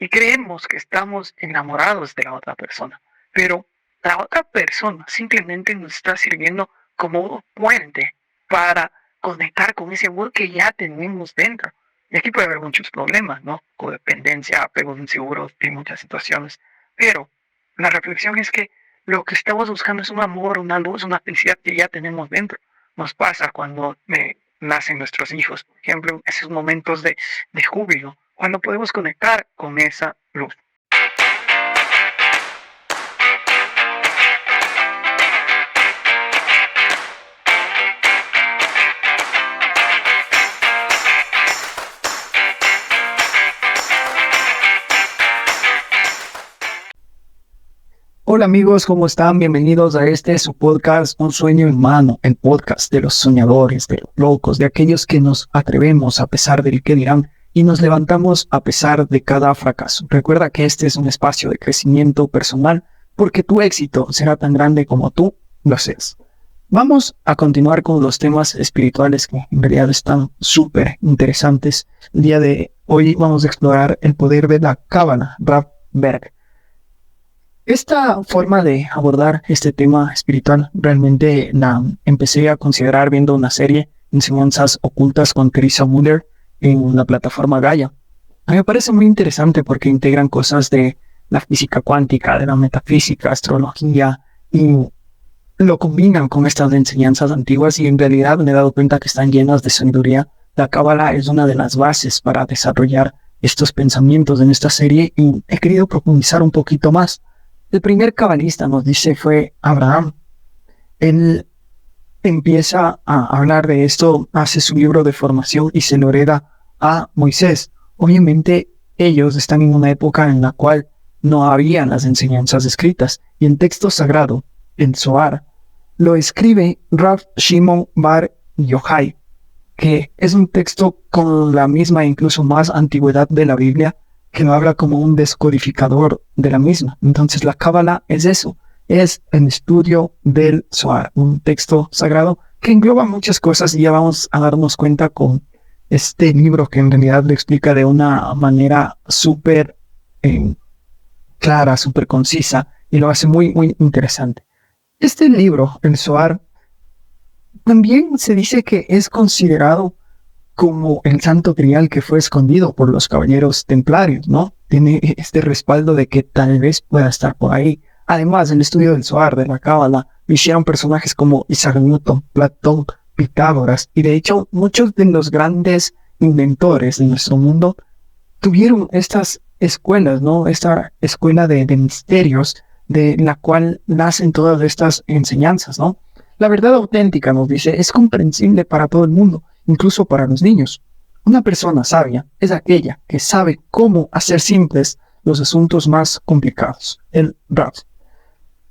y creemos que estamos enamorados de la otra persona, pero la otra persona simplemente nos está sirviendo como un puente para conectar con ese amor que ya tenemos dentro. Y aquí puede haber muchos problemas, ¿no? Codependencia, apegos inseguros y muchas situaciones. Pero la reflexión es que lo que estamos buscando es un amor, una luz, una felicidad que ya tenemos dentro. Nos pasa cuando nacen nuestros hijos, por ejemplo, esos momentos de júbilo, cuando podemos conectar con esa luz. Hola amigos, ¿cómo están? Bienvenidos a su podcast, Un Sueño Humano, el podcast de los soñadores, de los locos, de aquellos que nos atrevemos a pesar del que dirán y nos levantamos a pesar de cada fracaso. Recuerda que este es un espacio de crecimiento personal porque tu éxito será tan grande como tú lo seas. Vamos a continuar con los temas espirituales que en realidad están súper interesantes. El día de hoy vamos a explorar el poder de la Cábala, Rav Berg. Esta forma de abordar este tema espiritual realmente la empecé a considerar viendo una serie, Enseñanzas Ocultas con Teresa Muller, en la plataforma Gaia. A mí me parece muy interesante porque integran cosas de la física cuántica, de la metafísica, astrología, y lo combinan con estas enseñanzas antiguas y en realidad me he dado cuenta que están llenas de sabiduría. La Cábala es una de las bases para desarrollar estos pensamientos en esta serie y he querido profundizar un poquito más. El primer cabalista, nos dice, fue Abraham. Él empieza a hablar de esto, hace su libro de formación y se lo hereda a Moisés. Obviamente ellos están en una época en la cual no había las enseñanzas escritas y el texto sagrado, el Zohar, lo escribe Rav Shimon bar Yochai, que es un texto con la misma e incluso más antigüedad de la Biblia, que lo habla como un descodificador de la misma. Entonces la Cábala es eso, es el estudio del Zohar, un texto sagrado que engloba muchas cosas y ya vamos a darnos cuenta con este libro que en realidad lo explica de una manera súper clara, súper concisa y lo hace muy, muy interesante. Este libro, el Zohar, también se dice que es considerado como el santo grial que fue escondido por los caballeros templarios, ¿no? Tiene este respaldo de que tal vez pueda estar por ahí. Además, el estudio del Zohar, de la Cábala, lo hicieron personajes como Isaac Newton, Platón, Pitágoras, y de hecho muchos de los grandes inventores de nuestro mundo tuvieron estas escuelas, ¿no? Esta escuela de misterios de la cual nacen todas estas enseñanzas, ¿no? La verdad auténtica, nos dice, es comprensible para todo el mundo, incluso para los niños. Una persona sabia es aquella que sabe cómo hacer simples los asuntos más complicados. El Rav.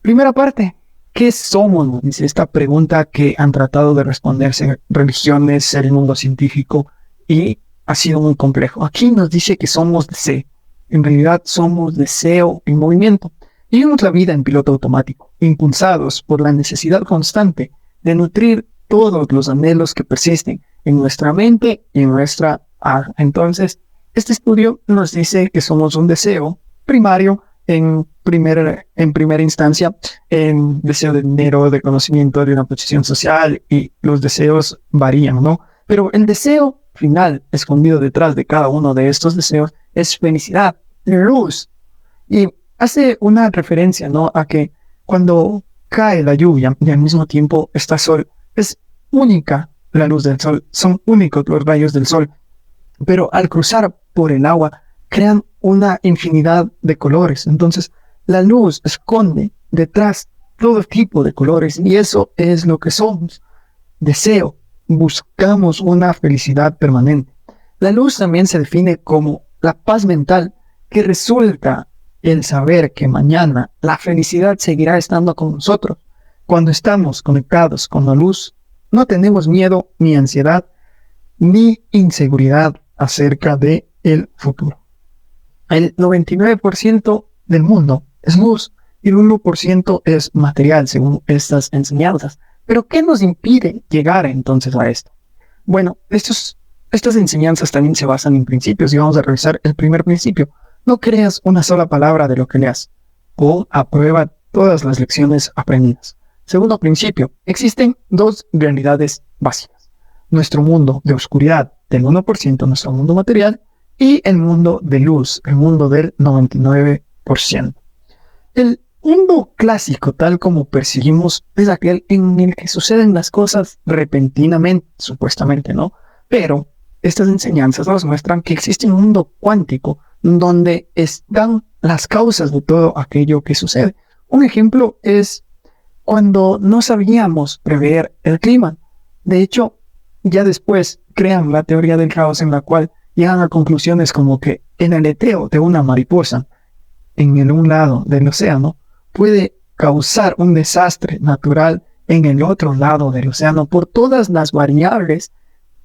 Primera parte, ¿qué somos? Nos dice esta pregunta que han tratado de responderse religiones, el mundo científico, y ha sido muy complejo. Aquí nos dice que somos deseo. En realidad somos deseo en movimiento. Vivimos la vida en piloto automático, impulsados por la necesidad constante de nutrir todos los anhelos que persisten en nuestra mente y en nuestra alma. Entonces, este estudio nos dice que somos un deseo primario en primera instancia, en deseo de dinero, de conocimiento, de una posición social, y los deseos varían, ¿no? Pero el deseo final, escondido detrás de cada uno de estos deseos, es felicidad, luz. Y hace una referencia, ¿no?, a que cuando cae la lluvia y al mismo tiempo está sol, es única la luz del sol, son únicos los rayos del sol, pero al cruzar por el agua crean una infinidad de colores. Entonces la luz esconde detrás todo tipo de colores y eso es lo que somos. Deseo, buscamos una felicidad permanente. La luz también se define como la paz mental que resulta el saber que mañana la felicidad seguirá estando con nosotros. Cuando estamos conectados con la luz, no tenemos miedo, ni ansiedad, ni inseguridad acerca de el futuro. El 99% del mundo es luz y el 1% es material, según estas enseñanzas. ¿Pero qué nos impide llegar entonces a esto? Bueno, estas enseñanzas también se basan en principios y vamos a revisar el primer principio. No creas una sola palabra de lo que leas. Pon a prueba todas las lecciones aprendidas. Segundo principio, existen dos realidades básicas. Nuestro mundo de oscuridad del 1%, nuestro mundo material, y el mundo de luz, el mundo del 99%. El mundo clásico, tal como percibimos, es aquel en el que suceden las cosas repentinamente, supuestamente, ¿no? Pero estas enseñanzas nos muestran que existe un mundo cuántico donde están las causas de todo aquello que sucede. Un ejemplo es cuando no sabíamos prever el clima. De hecho, ya después crean la teoría del caos en la cual llegan a conclusiones como que el aleteo de una mariposa en un lado del océano puede causar un desastre natural en el otro lado del océano por todas las variables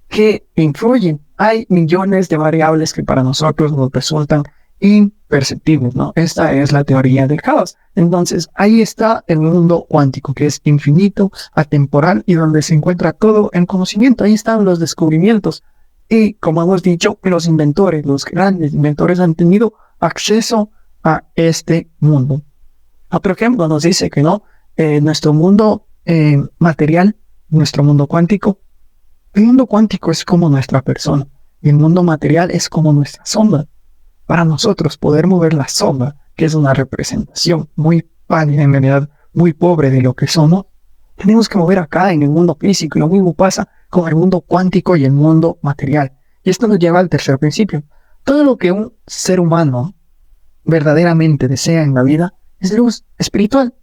que influyen. Hay millones de variables que para nosotros nos resultan imperceptibles, ¿no? Esta es la teoría del caos. Entonces, ahí está el mundo cuántico, que es infinito, atemporal y donde se encuentra todo el conocimiento. Ahí están los descubrimientos. Y, como hemos dicho, los inventores, los grandes inventores han tenido acceso a este mundo. Otro ejemplo nos dice que no, nuestro mundo material, nuestro mundo cuántico, el mundo cuántico es como nuestra persona y el mundo material es como nuestra sombra. Para nosotros poder mover la sombra, que es una representación muy pálida, en realidad muy pobre de lo que somos, tenemos que mover acá en el mundo físico, y lo mismo pasa con el mundo cuántico y el mundo material. Y esto nos lleva al tercer principio. Todo lo que un ser humano verdaderamente desea en la vida es luz espiritual.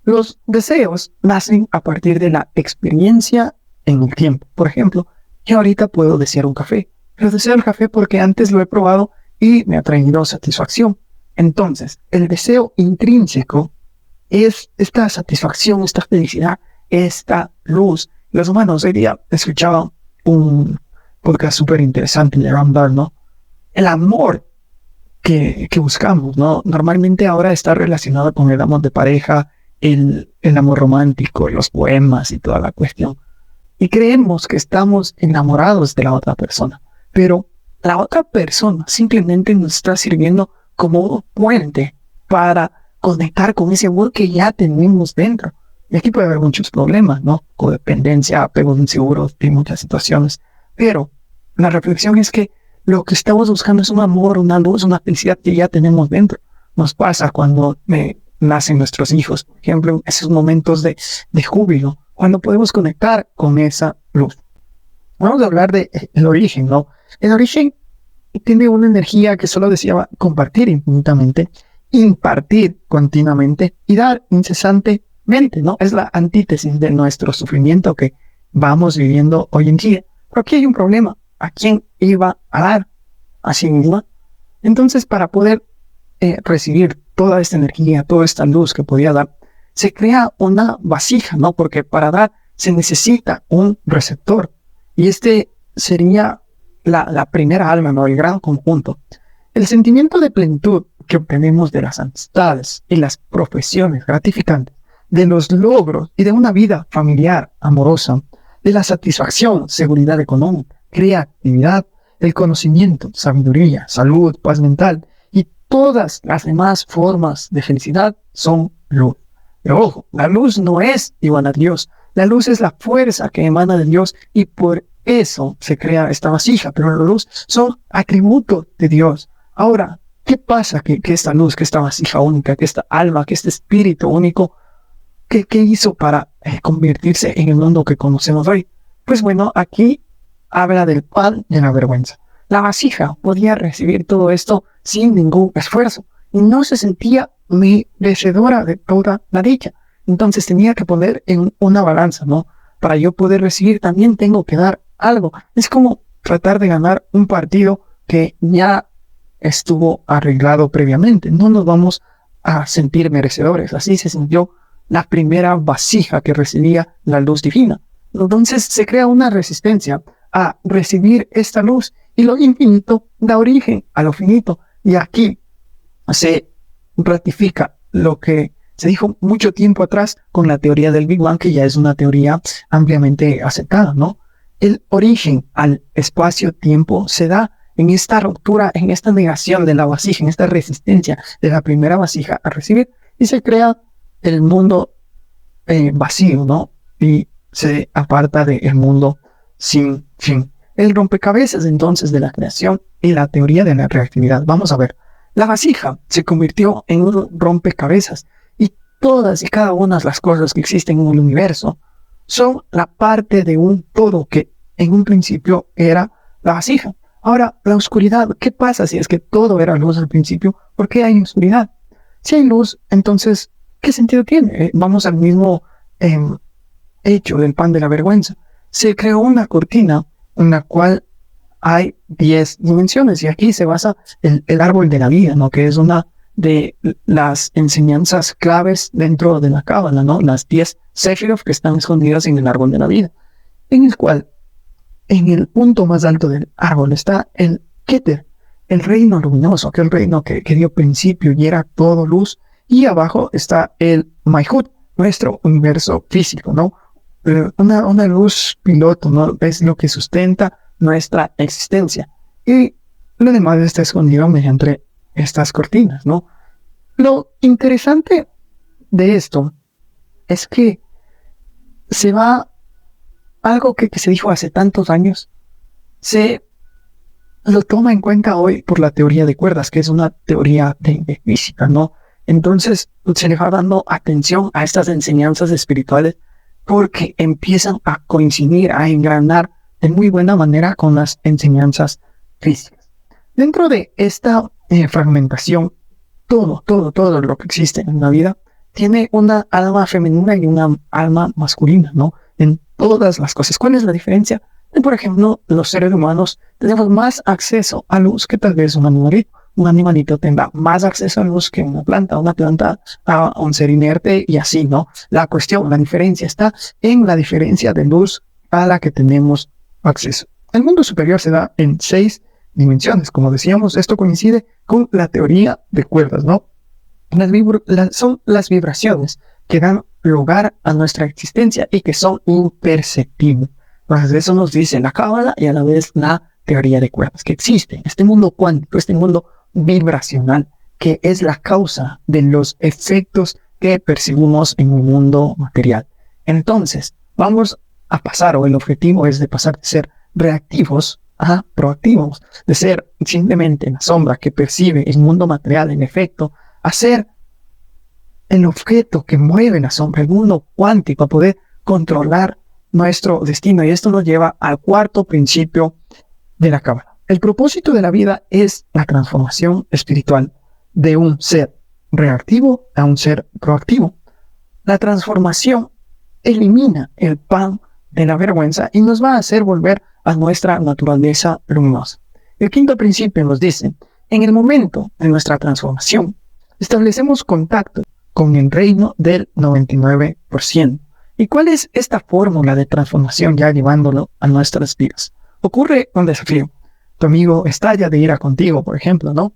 Los deseos nacen a partir de la experiencia en el tiempo. Por ejemplo, yo ahorita puedo desear un café, pero deseo el café porque antes lo he probado y me ha traído satisfacción. Entonces, el deseo intrínseco es esta satisfacción, esta felicidad, esta luz. Los humanos, hoy día escuchaba un podcast súper interesante de Ram Dass, ¿no? El amor que buscamos, ¿no? Normalmente ahora está relacionado con el amor de pareja, el amor romántico, los poemas y toda la cuestión. Y creemos que estamos enamorados de la otra persona, pero la otra persona simplemente nos está sirviendo como un puente para conectar con ese amor que ya tenemos dentro. Y aquí puede haber muchos problemas, ¿no? Codependencia, apegos inseguros y muchas situaciones. Pero la reflexión es que lo que estamos buscando es un amor, una luz, una felicidad que ya tenemos dentro. Nos pasa cuando nacen nuestros hijos, por ejemplo, esos momentos de júbilo, cuando podemos conectar con esa luz. Vamos a hablar de el origen, ¿no? El origen tiene una energía que solo deseaba compartir infinitamente, impartir continuamente y dar incesantemente, ¿no? Es la antítesis de nuestro sufrimiento que vamos viviendo hoy en día. Pero aquí hay un problema. ¿A quién iba a dar? ¿A sí misma? Entonces, para poder recibir toda esta energía, toda esta luz que podía dar, se crea una vasija, ¿no? Porque para dar se necesita un receptor. Y este sería la primera alma, ¿no? El gran conjunto. El sentimiento de plenitud que obtenemos de las amistades y las profesiones gratificantes, de los logros y de una vida familiar, amorosa, de la satisfacción, seguridad económica, creatividad, el conocimiento, sabiduría, salud, paz mental y todas las demás formas de felicidad son luz. Pero ojo, la luz no es igual a Dios. La luz es la fuerza que emana de Dios y por eso se crea esta vasija. Pero la luz son atributos de Dios. Ahora, ¿qué pasa que esta luz, que esta vasija única, que esta alma, que este espíritu único, ¿qué hizo para convertirse en el mundo que conocemos hoy? Pues bueno, aquí habla del pan de la vergüenza. La vasija podía recibir todo esto sin ningún esfuerzo y no se sentía merecedora de toda la dicha. Entonces tenía que poner en una balanza, ¿no? Para yo poder recibir también tengo que dar algo. Es como tratar de ganar un partido que ya estuvo arreglado previamente. No nos vamos a sentir merecedores. Así se sintió la primera vasija que recibía la luz divina. Entonces se crea una resistencia a recibir esta luz y lo infinito da origen a lo finito. Y aquí se ratifica lo que se dijo mucho tiempo atrás con la teoría del Big Bang, que ya es una teoría ampliamente aceptada, ¿no? El origen al espacio-tiempo se da en esta ruptura, en esta negación de la vasija, en esta resistencia de la primera vasija a recibir, y se crea el mundo vacío, ¿no? Y se aparta del mundo sin fin. El rompecabezas entonces de la creación y la teoría de la reactividad. Vamos a ver. La vasija se convirtió en un rompecabezas y todas y cada una de las cosas que existen en el universo son la parte de un todo que en un principio era la vasija. Ahora, la oscuridad, ¿qué pasa si es que todo era luz al principio? ¿Por qué hay oscuridad? Si hay luz, entonces, ¿qué sentido tiene? Vamos al mismo hecho del pan de la vergüenza. Se creó una cortina en la cual hay 10 dimensiones y aquí se basa el árbol de la vida, ¿no? Que es una de las enseñanzas claves dentro de la Cábala, ¿no? Las 10 Sefirot que están escondidas en el árbol de la vida, en el cual en el punto más alto del árbol está el Keter, el reino luminoso, aquel reino que dio principio y era todo luz, y abajo está el Malhut, nuestro universo físico, ¿no? Una luz piloto, ¿no? Es lo que sustenta nuestra existencia. Y lo demás está escondido mediante estas cortinas, ¿no? Lo interesante de esto es que se va algo que se dijo hace tantos años, se lo toma en cuenta hoy por la teoría de cuerdas, que es una teoría de física, ¿no? Entonces se le va dando atención a estas enseñanzas espirituales porque empiezan a coincidir, a engranar de muy buena manera con las enseñanzas físicas. Dentro de esta fragmentación, todo lo que existe en la vida tiene una alma femenina y una alma masculina, ¿no? En todas las cosas. ¿Cuál es la diferencia? Por ejemplo, los seres humanos tenemos más acceso a luz que tal vez un animalito. Un animalito tendrá más acceso a luz que una planta a un ser inerte y así, ¿no? La diferencia está en la diferencia de luz a la que tenemos acceso. El mundo superior se da en 6 dimensiones. Como decíamos, esto coincide con la teoría de cuerdas, ¿no? Son las vibraciones que dan lugar a nuestra existencia y que son imperceptibles. Entonces eso nos dice la Cábala y a la vez la teoría de cuerdas, que existe este mundo cuántico, este mundo vibracional, que es la causa de los efectos que percibimos en un mundo material. Entonces, vamos a pasar, o el objetivo es de pasar de ser reactivos a proactivos, de ser simplemente la sombra que percibe el mundo material en efecto, a ser el objeto que mueve la sombra, el mundo cuántico, a poder controlar nuestro destino. Y esto nos lleva al cuarto principio de la Cábala. El propósito de la vida es la transformación espiritual de un ser reactivo a un ser proactivo. La transformación elimina el pan de la vergüenza y nos va a hacer volver a nuestra naturaleza luminosa. El quinto principio nos dice, en el momento de nuestra transformación, establecemos contacto con el reino del 99%. ¿Y cuál es esta fórmula de transformación ya llevándolo a nuestras vidas? Ocurre un desafío. Tu amigo estalla de ira contigo, por ejemplo, ¿no?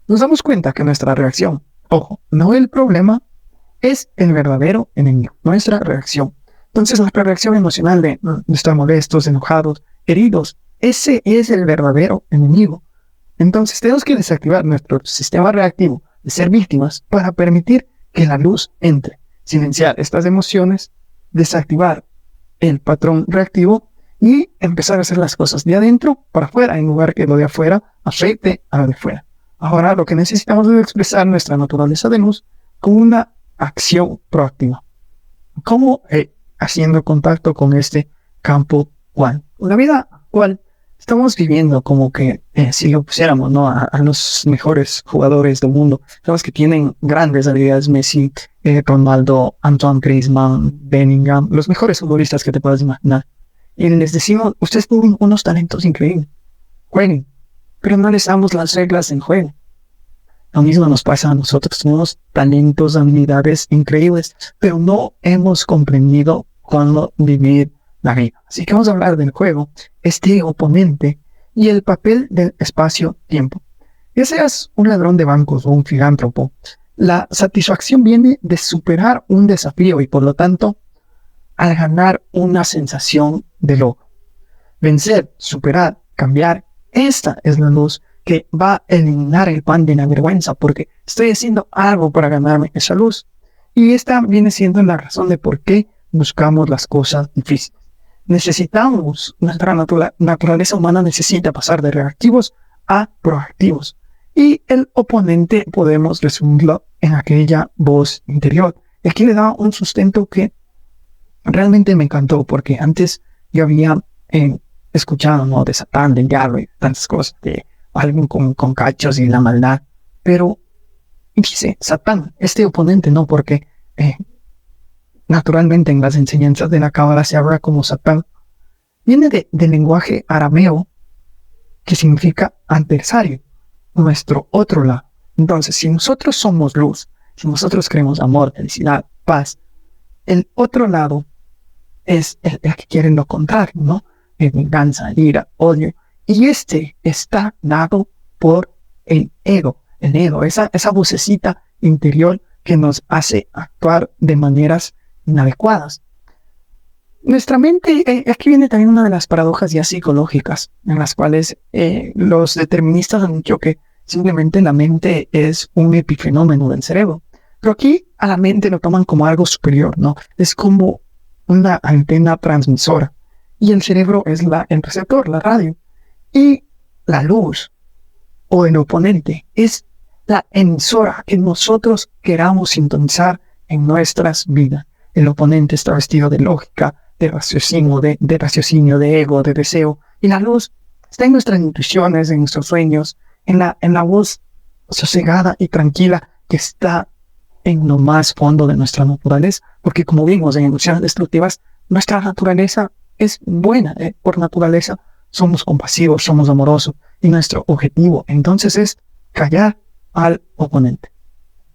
Nos damos cuenta que nuestra reacción, ojo, no el problema, es el verdadero enemigo, nuestra reacción. Entonces nuestra reacción emocional de estar molestos, enojados, heridos, ese es el verdadero enemigo. Entonces tenemos que desactivar nuestro sistema reactivo de ser víctimas para permitir que la luz entre, silenciar estas emociones, desactivar el patrón reactivo y empezar a hacer las cosas de adentro para afuera, en lugar que lo de afuera afecte a lo de fuera. Ahora lo que necesitamos es expresar nuestra naturaleza de luz con una acción proactiva. ¿Cómo? Haciendo contacto con este campo cual. La vida actual estamos viviendo como que si lo pusiéramos, ¿no? a los mejores jugadores del mundo, los que tienen grandes habilidades, Messi, Ronaldo, Antoine Griezmann, Bellingham, los mejores futbolistas que te puedas imaginar. Y les decimos, ustedes tienen unos talentos increíbles, jueguen, pero no les damos las reglas en juego. Lo mismo nos pasa a nosotros, tenemos talentos, habilidades increíbles, pero no hemos comprendido cómo vivir la vida. Así que vamos a hablar del juego, este oponente y el papel del espacio-tiempo. Ya seas un ladrón de bancos o un filántropo, la satisfacción viene de superar un desafío y por lo tanto al ganar una sensación de logro. Vencer, superar, cambiar Esta es la luz que va a eliminar el pan de la vergüenza, porque estoy haciendo algo para ganarme esa luz. Y esta viene siendo la razón de por qué buscamos las cosas difíciles. Nuestra naturaleza humana necesita pasar de reactivos a proactivos. Y el oponente podemos resumirlo en aquella voz interior. Y aquí le da un sustento que realmente me encantó, porque antes yo había escuchado, ¿no?, de Satán, del diablo y tantas cosas, de algo con cachos y la maldad. Pero dice Satán, este oponente, no, porque naturalmente en las enseñanzas de la Cábala se habla como Satán. Viene del lenguaje arameo que significa adversario, nuestro otro lado. Entonces, si nosotros somos luz, si nosotros creemos amor, felicidad, paz, el otro lado es el que quiere lo contrario, ¿no? Venganza, ira, odio. Y este está dado por el ego, esa vocecita interior que nos hace actuar de maneras inadecuadas. Nuestra mente, aquí viene también una de las paradojas ya psicológicas, en las cuales los deterministas han dicho que simplemente la mente es un epifenómeno del cerebro. Pero aquí a la mente lo toman como algo superior, ¿no? Es como una antena transmisora. Y el cerebro es el receptor, la radio. Y la luz, o el oponente, es la emisora que nosotros queramos sintonizar en nuestras vidas. El oponente está vestido de lógica, de raciocinio, de ego, de deseo. Y la luz está en nuestras intuiciones, en nuestros sueños, en la voz sosegada y tranquila que está en lo más fondo de nuestra naturaleza. Porque como vimos en Ilusiones Destructivas, nuestra naturaleza es buena. Por naturaleza somos compasivos, somos amorosos. Y nuestro objetivo entonces es callar al oponente.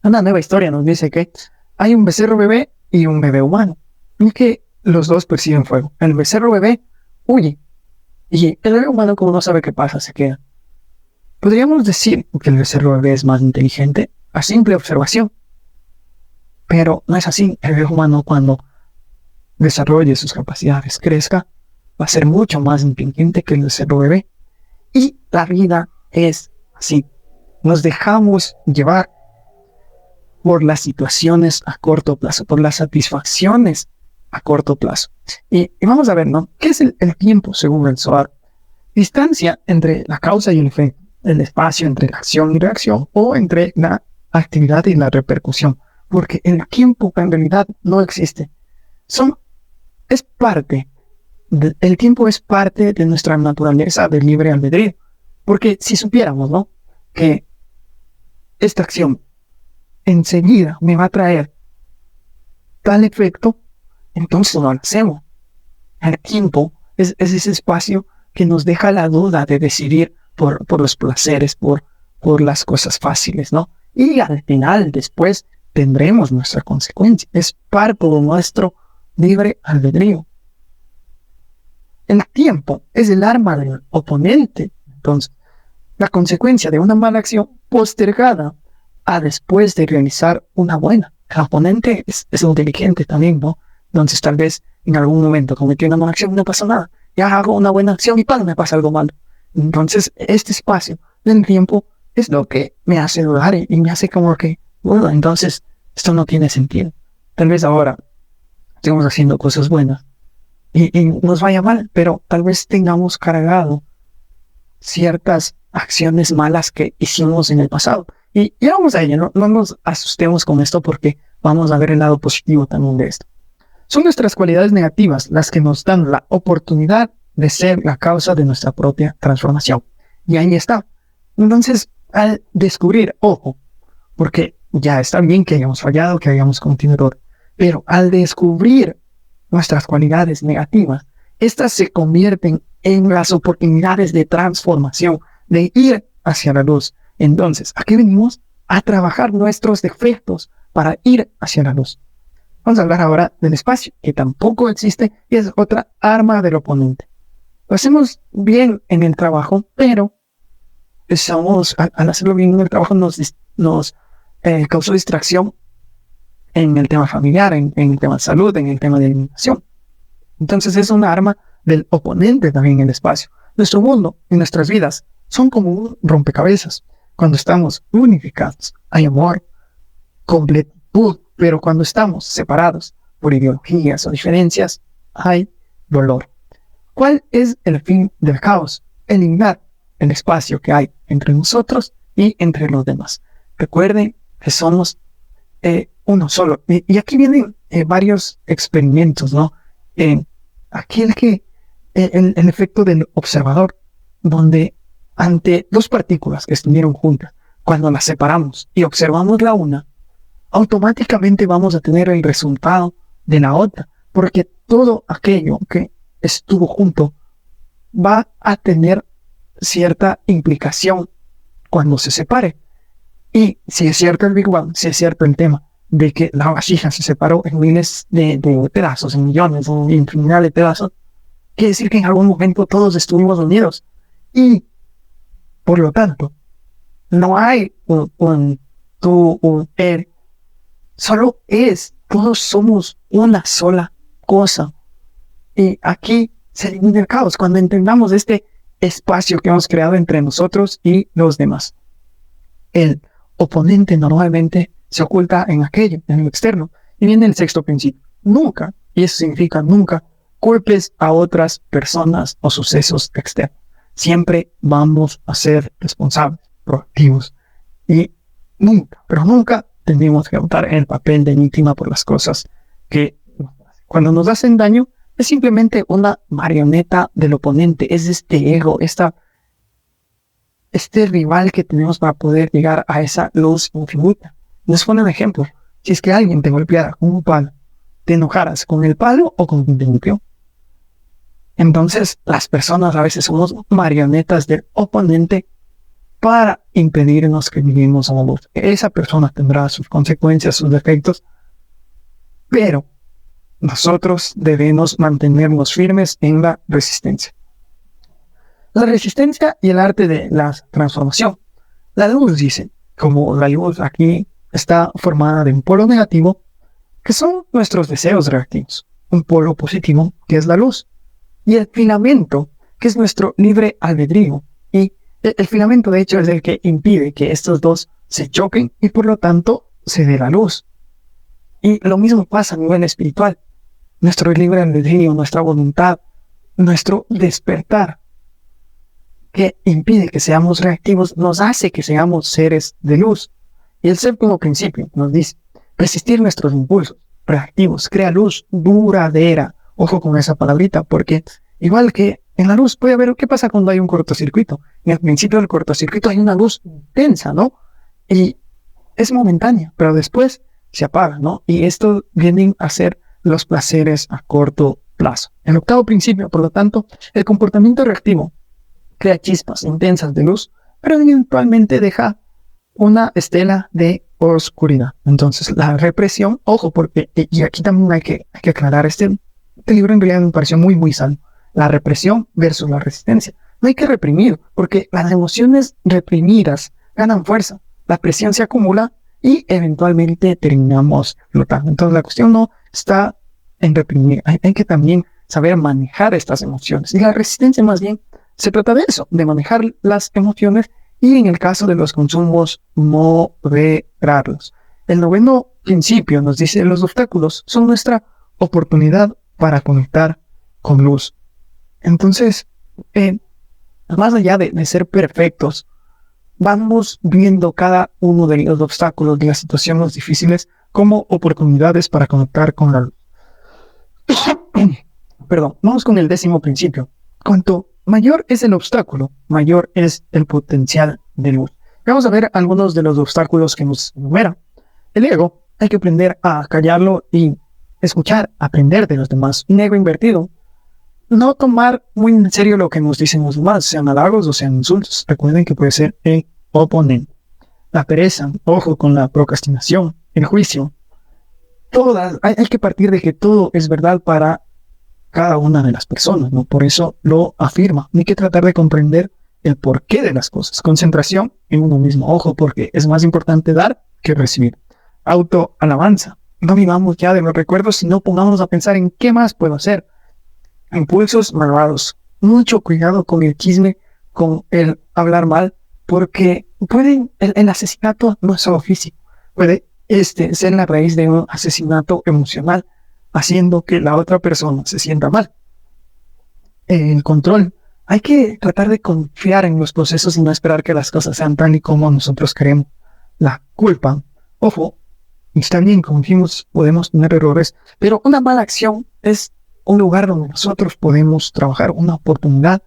Una nueva historia nos dice que hay un becerro bebé y un bebé humano, y que los dos perciben fuego. El becerro bebé huye, y el bebé humano, como no sabe qué pasa, se queda. Podríamos decir que el becerro bebé es más inteligente a simple observación, pero no es así. El bebé humano, cuando desarrolle sus capacidades, crezca, va a ser mucho más inteligente que el becerro bebé. Y la vida es así. Nos dejamos llevar por las situaciones a corto plazo, por las satisfacciones a corto plazo. Y vamos a ver, ¿no? ¿Qué es el tiempo según el Zohar? Distancia entre la causa y el efecto, el espacio entre la acción y reacción, o entre la actividad y la repercusión. Porque el tiempo en realidad no existe. El tiempo es parte de nuestra naturaleza de libre albedrío. Porque si supiéramos, ¿no?, que esta acción enseguida me va a traer tal efecto, entonces no lo hacemos. El tiempo es ese espacio que nos deja la duda de decidir por los placeres, por las cosas fáciles, ¿no? Y al final, después, tendremos nuestra consecuencia. Es parte de nuestro libre albedrío. El tiempo es el arma del oponente. Entonces, la consecuencia de una mala acción postergada a después de realizar una buena. El oponente es inteligente también, ¿no? Entonces, tal vez en algún momento cometí una mala acción y no pasa nada. Ya hago una buena acción y me pasa algo malo. Entonces, este espacio del tiempo es lo que me hace dudar y me hace como que, bueno, entonces, esto no tiene sentido. Tal vez ahora estemos haciendo cosas buenas y nos vaya mal, pero tal vez tengamos cargado ciertas acciones malas que hicimos en el pasado. Y ya vamos a ello, no nos asustemos con esto, porque vamos a ver el lado positivo también de esto. Son nuestras cualidades negativas las que nos dan la oportunidad de ser la causa de nuestra propia transformación. Y ahí está. Entonces, al descubrir, ojo, porque ya está bien que hayamos fallado, que hayamos cometido error, pero al descubrir nuestras cualidades negativas, estas se convierten en las oportunidades de transformación, de ir hacia la luz. Entonces, ¿a qué venimos? A trabajar nuestros defectos para ir hacia la luz. Vamos a hablar ahora del espacio, que tampoco existe y es otra arma del oponente. Lo hacemos bien en el trabajo, pero al hacerlo bien en el trabajo nos causó distracción en el tema familiar, en el tema de salud, en el tema de alimentación. Entonces es una arma del oponente también en el espacio. Nuestro mundo y nuestras vidas son como un rompecabezas. Cuando estamos unificados, hay amor, completitud, pero cuando estamos separados por ideologías o diferencias, hay dolor. ¿Cuál es el fin del caos? Eliminar el espacio que hay entre nosotros y entre los demás. Recuerden que somos uno solo. Y aquí vienen varios experimentos, ¿no? Aquí el efecto del observador, donde ante dos partículas que estuvieron juntas, cuando las separamos y observamos la una, automáticamente vamos a tener el resultado de la otra, porque todo aquello que estuvo junto va a tener cierta implicación cuando se separe. Y si es cierto el Big Bang, si es cierto el tema de que la vasija se separó en miles de pedazos, en millones, en infinidad de pedazos, quiere decir que en algún momento todos estuvimos unidos. Y, por lo tanto, no hay un tú, un él, solo todos somos una sola cosa. Y aquí se elimina el caos cuando entendamos este espacio que hemos creado entre nosotros y los demás. El oponente normalmente se oculta en aquello, en lo externo. Y viene el sexto principio. Nunca, y eso significa nunca, culpes a otras personas o sucesos externos. Siempre vamos a ser responsables, proactivos. Y nunca, pero nunca tenemos que optar en el papel de víctima por las cosas que cuando nos hacen daño es simplemente una marioneta del oponente, es este ego, este rival que tenemos para poder llegar a esa luz infinita. Les pone un ejemplo. Si es que alguien te golpeara con un palo, ¿te enojaras con el palo o con quien te golpeó? Entonces, las personas a veces somos marionetas del oponente para impedirnos que lleguemos a la luz. Esa persona tendrá sus consecuencias, sus defectos, pero nosotros debemos mantenernos firmes en la resistencia. La resistencia y el arte de la transformación. La luz, dice, como la luz aquí está formada de un polo negativo, que son nuestros deseos reactivos, un polo positivo, que es la luz, y el filamento, que es nuestro libre albedrío. Y el filamento, de hecho, es el que impide que estos dos se choquen y por lo tanto se dé la luz. Y lo mismo pasa a nivel espiritual. Nuestro libre albedrío, nuestra voluntad, nuestro despertar, que impide que seamos reactivos, nos hace que seamos seres de luz. Y el séptimo principio nos dice, resistir nuestros impulsos reactivos, crea luz duradera. Ojo con esa palabrita, porque igual que en la luz puede haber, ¿qué pasa cuando hay un cortocircuito? En el principio del cortocircuito hay una luz intensa, ¿no? Y es momentánea, pero después se apaga, ¿no? Y esto vienen a ser los placeres a corto plazo. El octavo principio, por lo tanto, el comportamiento reactivo crea chispas intensas de luz, pero eventualmente deja una estela de oscuridad. Entonces, la represión, ojo, porque, y aquí también hay que aclarar, este libro en realidad me pareció muy, muy sano. La represión versus la resistencia. No hay que reprimir, porque las emociones reprimidas ganan fuerza. La presión se acumula y eventualmente terminamos flotando. Entonces, la cuestión no está en reprimir. Hay que también saber manejar estas emociones. Y la resistencia más bien se trata de eso, de manejar las emociones y en el caso de los consumos, moderarlos. El noveno principio nos dice, los obstáculos son nuestra oportunidad para conectar con luz. Entonces, más allá de ser perfectos, vamos viendo cada uno de los obstáculos, de las situaciones difíciles, como oportunidades para conectar con la luz. Perdón, vamos con el décimo principio. Cuanto mayor es el obstáculo, mayor es el potencial de luz. Vamos a ver algunos de los obstáculos que nos enumeran. El ego, hay que aprender a callarlo y escuchar, aprender de los demás. Un ego invertido. No tomar muy en serio lo que nos dicen los demás, sean halagos o sean insultos. Recuerden que puede ser el oponente. La pereza, ojo con la procrastinación, el juicio. Todas, hay que partir de que todo es verdad para cada una de las personas, ¿no? Por eso lo afirma. Hay que tratar de comprender el porqué de las cosas. Concentración en uno mismo. Ojo, porque es más importante dar que recibir. Autoalabanza. No vivamos ya de los recuerdos, sino pongámonos a pensar en qué más puedo hacer. Impulsos malvados. Mucho cuidado con el chisme con el hablar mal, porque el asesinato no es solo físico, puede ser la raíz de un asesinato emocional, haciendo que la otra persona se sienta mal. El control. Hay que tratar de confiar en los procesos y no esperar que las cosas sean tal y como nosotros queremos. La culpa, ojo, está bien, como dijimos, podemos tener errores, pero una mala acción es un lugar donde nosotros podemos trabajar, una oportunidad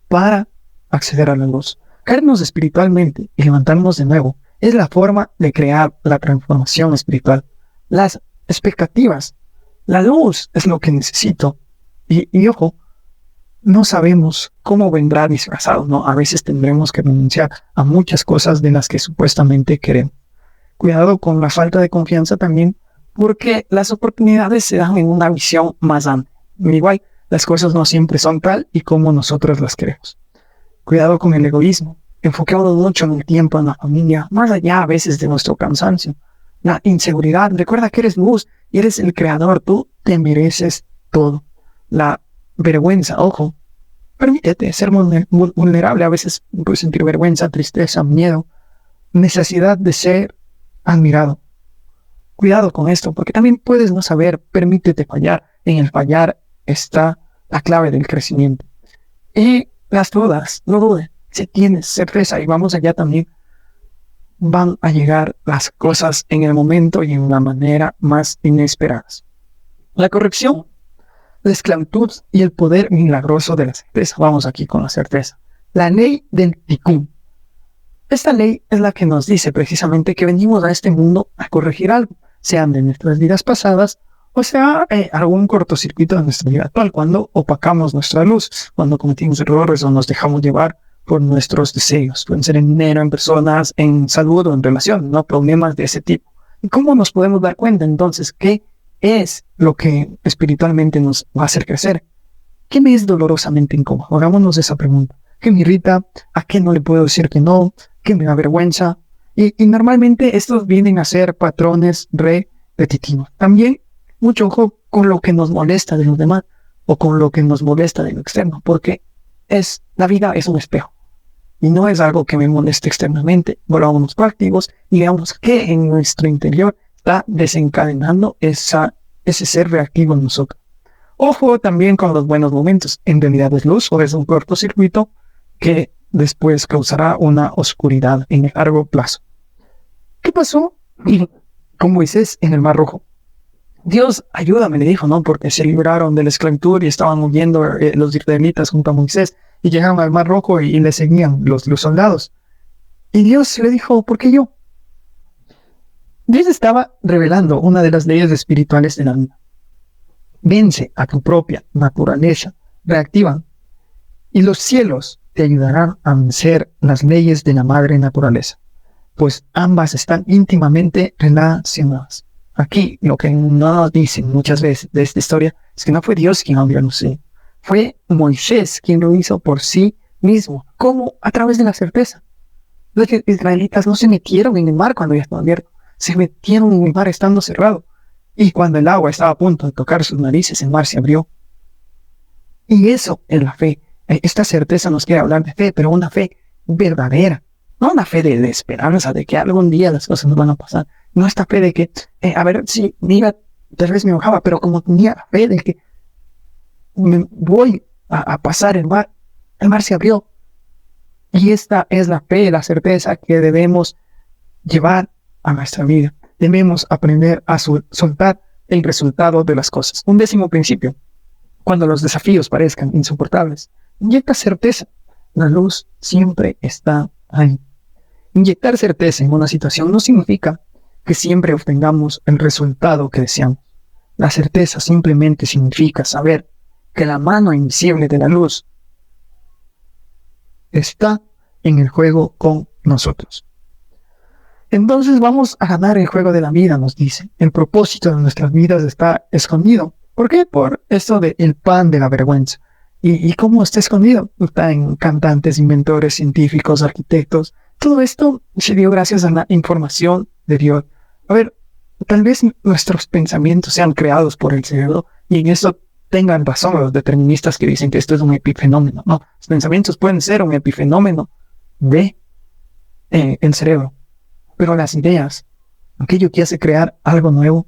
para acceder a la luz. Caernos espiritualmente y levantarnos de nuevo es la forma de crear la transformación espiritual. Las expectativas, la luz es lo que necesito. Y ojo, no sabemos cómo vendrá disfrazado, ¿no? A veces tendremos que renunciar a muchas cosas de las que supuestamente queremos. Cuidado con la falta de confianza también, porque las oportunidades se dan en una visión más amplia. Igual, las cosas no siempre son tal y como nosotros las queremos. Cuidado con el egoísmo. Enfoquémonos mucho en el tiempo, en la familia, más allá a veces de nuestro cansancio. La inseguridad. Recuerda que eres luz y eres el creador. Tú te mereces todo. La vergüenza, ojo. Permítete ser vulnerable. A veces puedes sentir vergüenza, tristeza, miedo, necesidad de ser admirado. Cuidado con esto, porque también puedes no saber. Permítete fallar. En el fallar está la clave del crecimiento. Y las dudas, no dudes. Si tienes certeza, y vamos allá también, van a llegar las cosas en el momento y en una manera más inesperadas. La corrección, la esclavitud y el poder milagroso de la certeza. Vamos aquí con la certeza. La ley del Tikkun. Esta ley es la que nos dice precisamente que venimos a este mundo a corregir algo, sean de nuestras vidas pasadas, o sea, algún cortocircuito de nuestra vida actual, cuando opacamos nuestra luz, cuando cometimos errores o nos dejamos llevar por nuestros deseos. Pueden ser en dinero, en personas, en salud o en relación, no problemas de ese tipo. ¿Y cómo nos podemos dar cuenta entonces qué es lo que espiritualmente nos va a hacer crecer? ¿Qué me es dolorosamente incómodo? Hagámonos esa pregunta. ¿Qué me irrita? ¿A qué no le puedo decir que no? ¿Qué me da vergüenza? Y normalmente estos vienen a ser patrones repetitivos. También mucho ojo con lo que nos molesta de los demás o con lo que nos molesta de lo externo, porque la vida es un espejo y no es algo que me moleste externamente. Volvámonos prácticos y veamos qué en nuestro interior está desencadenando ese ser reactivo en nosotros. Ojo también con los buenos momentos. En realidad es luz o es un cortocircuito que después causará una oscuridad en el largo plazo. ¿Qué pasó con Moisés en el Mar Rojo? Dios, ayúdame, le dijo, ¿no? Porque se libraron de la esclavitud y estaban huyendo los israelitas junto a Moisés y llegaron al Mar Rojo y le seguían los soldados. Y Dios le dijo, ¿por qué yo? Dios estaba revelando una de las leyes espirituales de la vida. Vence a tu propia naturaleza reactiva y los cielos te ayudarán a vencer las leyes de la madre naturaleza, pues ambas están íntimamente relacionadas. Aquí lo que no nos dicen muchas veces de esta historia es que no fue Dios quien abrió el océano, fue Moisés quien lo hizo por sí mismo. ¿Cómo? A través de la certeza. Los israelitas no se metieron en el mar cuando ya estaba abierto, se metieron en el mar estando cerrado. Y cuando el agua estaba a punto de tocar sus narices, el mar se abrió. Y eso es la fe. Esta certeza nos quiere hablar de fe, pero una fe verdadera. No una fe de esperanza, de que algún día las cosas nos van a pasar. No esta fe de que, a ver, si mira, tal vez me enojaba, pero como tenía fe de que me voy a pasar el mar se abrió. Y esta es la fe, la certeza que debemos llevar a nuestra vida. Debemos aprender a soltar el resultado de las cosas. Un 10º principio. Cuando los desafíos parezcan insoportables, inyecta certeza. La luz siempre está ahí. Inyectar certeza en una situación no significa que siempre obtengamos el resultado que deseamos. La certeza simplemente significa saber que la mano invisible de la luz está en el juego con nosotros. Entonces vamos a ganar el juego de la vida, nos dice. El propósito de nuestras vidas está escondido. ¿Por qué? Por esto del pan de la vergüenza. ¿Y cómo está escondido? Está en cantantes, inventores, científicos, arquitectos. Todo esto se dio gracias a la información de Dios. A ver, tal vez nuestros pensamientos sean creados por el cerebro y en eso tengan razón los deterministas que dicen que esto es un epifenómeno. No, los pensamientos pueden ser un epifenómeno de el cerebro, pero las ideas, aquello que hace crear algo nuevo,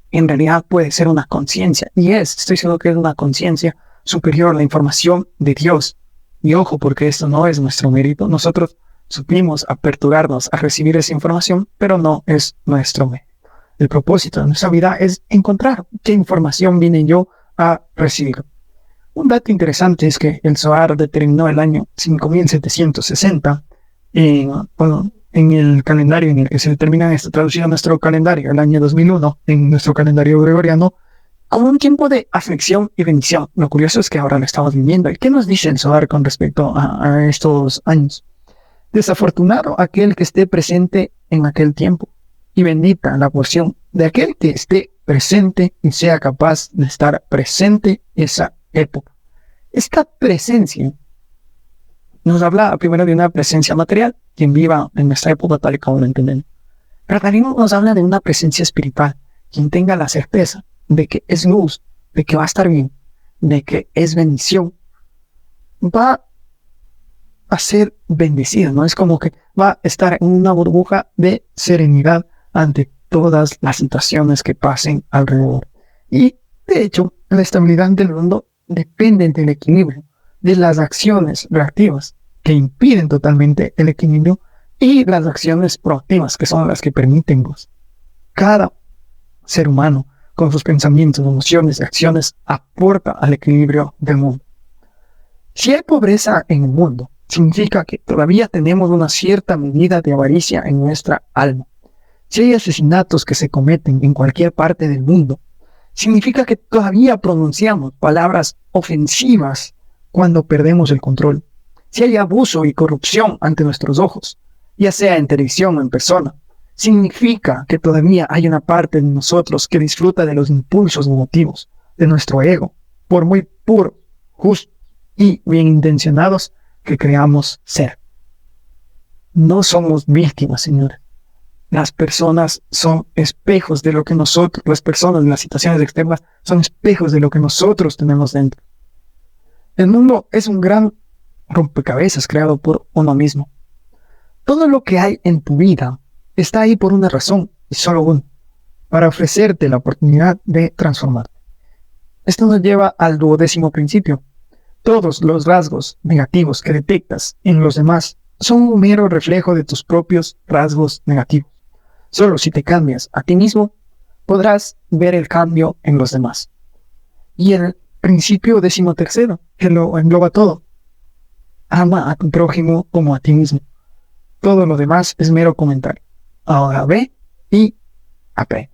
en realidad puede ser una conciencia, y estoy seguro que es una conciencia superior a la información de Dios. Y ojo, porque esto no es nuestro mérito, nosotros supimos aperturarnos a recibir esa información, pero no es nuestro mérito. El propósito de nuestra vida es encontrar qué información vine yo a recibir. Un dato interesante es que el Zohar determinó el año 5760 en el calendario en el que se determina esto, traducido a nuestro calendario, el año 2001, en nuestro calendario gregoriano, como un tiempo de aflicción y bendición. Lo curioso es que ahora lo estamos viviendo. ¿Y qué nos dice el Zohar con respecto a estos años? Desafortunado aquel que esté presente en aquel tiempo, y bendita la porción de aquel que esté presente y sea capaz de estar presente esa época. Esta presencia nos habla primero de una presencia material, quien viva en nuestra época tal y como lo entendemos. Pero también nos habla de una presencia espiritual, quien tenga la certeza de que es luz, de que va a estar bien, de que es bendición, va a ser bendecido, ¿no? Es como que va a estar en una burbuja de serenidad ante todas las situaciones que pasen alrededor. Y, de hecho, la estabilidad del mundo depende del equilibrio, de las acciones reactivas que impiden totalmente el equilibrio y las acciones proactivas que son las que permiten cada ser humano con sus pensamientos, emociones y acciones aporta al equilibrio del mundo. Si hay pobreza en el mundo, significa que todavía tenemos una cierta medida de avaricia en nuestra alma. Si hay asesinatos que se cometen en cualquier parte del mundo, significa que todavía pronunciamos palabras ofensivas cuando perdemos el control. Si hay abuso y corrupción ante nuestros ojos, ya sea en televisión o en persona, significa que todavía hay una parte de nosotros que disfruta de los impulsos emotivos de nuestro ego, por muy puros, justos y bien intencionados que creamos ser. No somos víctimas, señores. Las personas son espejos de lo que nosotros, las personas en las situaciones extremas, son espejos de lo que nosotros tenemos dentro. El mundo es un gran rompecabezas creado por uno mismo. Todo lo que hay en tu vida está ahí por una razón, y solo una, para ofrecerte la oportunidad de transformarte. Esto nos lleva al 12º principio. Todos los rasgos negativos que detectas en los demás son un mero reflejo de tus propios rasgos negativos. Solo si te cambias a ti mismo, podrás ver el cambio en los demás. Y el principio 13º, que lo engloba todo. Ama a tu prójimo como a ti mismo. Todo lo demás es mero comentario. Ahora ve y aprende.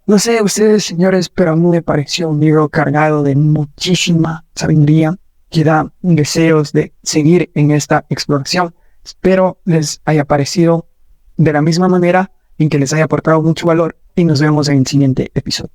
No sé ustedes, señores, pero a mí me pareció un libro cargado de muchísima sabiduría que da deseos de seguir en esta exploración. Espero les haya parecido de la misma manera en que les haya aportado mucho valor y nos vemos en el siguiente episodio.